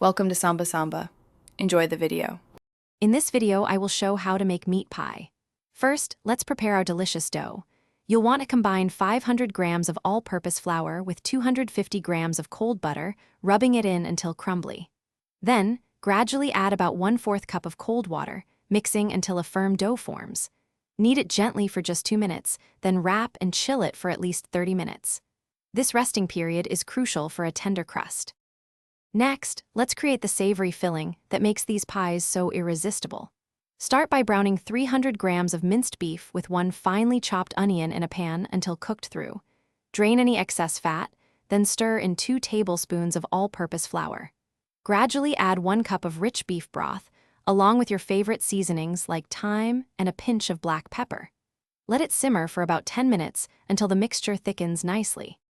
Welcome to Samba Samba. Enjoy the video. In this video, I will show how to make meat pie. First, let's prepare our delicious dough. You'll want to combine 500 grams of all-purpose flour with 250 grams of cold butter, rubbing it in until crumbly. Then, gradually add about 1/4 cup of cold water, mixing until a firm dough forms. Knead it gently for just 2 minutes, then wrap and chill it for at least 30 minutes. This resting period is crucial for a tender crust. Next, let's create the savory filling that makes these pies so irresistible. Start by browning 300 grams of minced beef with 1 finely chopped onion in a pan until cooked through. Drain any excess fat, then stir in 2 tablespoons of all-purpose flour. Gradually add 1 cup of rich beef broth, along with your favorite seasonings like thyme and a pinch of black pepper. Let it simmer for about 10 minutes until the mixture thickens nicely.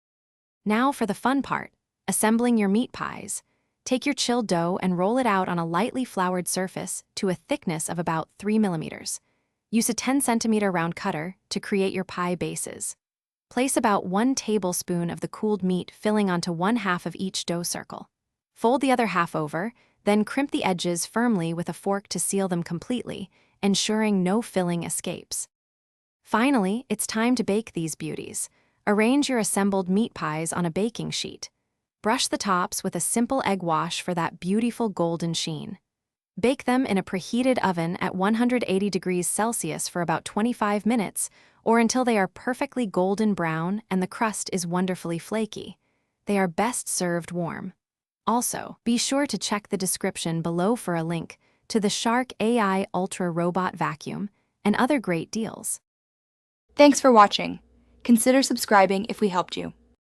Now for the fun part, assembling your meat pies. Take your chilled dough and roll it out on a lightly floured surface to a thickness of about 3 millimeters. Use a 10-centimeter round cutter to create your pie bases. Place about 1 tablespoon of the cooled meat filling onto 1/2 of each dough circle. Fold the other half over, then crimp the edges firmly with a fork to seal them completely, ensuring no filling escapes. Finally, it's time to bake these beauties. Arrange your assembled meat pies on a baking sheet. Brush the tops with a simple egg wash for that beautiful golden sheen. Bake them in a preheated oven at 180 degrees Celsius for about 25 minutes, or until they are perfectly golden brown and the crust is wonderfully flaky. They are best served warm. Also, be sure to check the description below for a link to the Shark AI Ultra Robot Vacuum and other great deals. Thanks for watching. Consider subscribing if we helped you.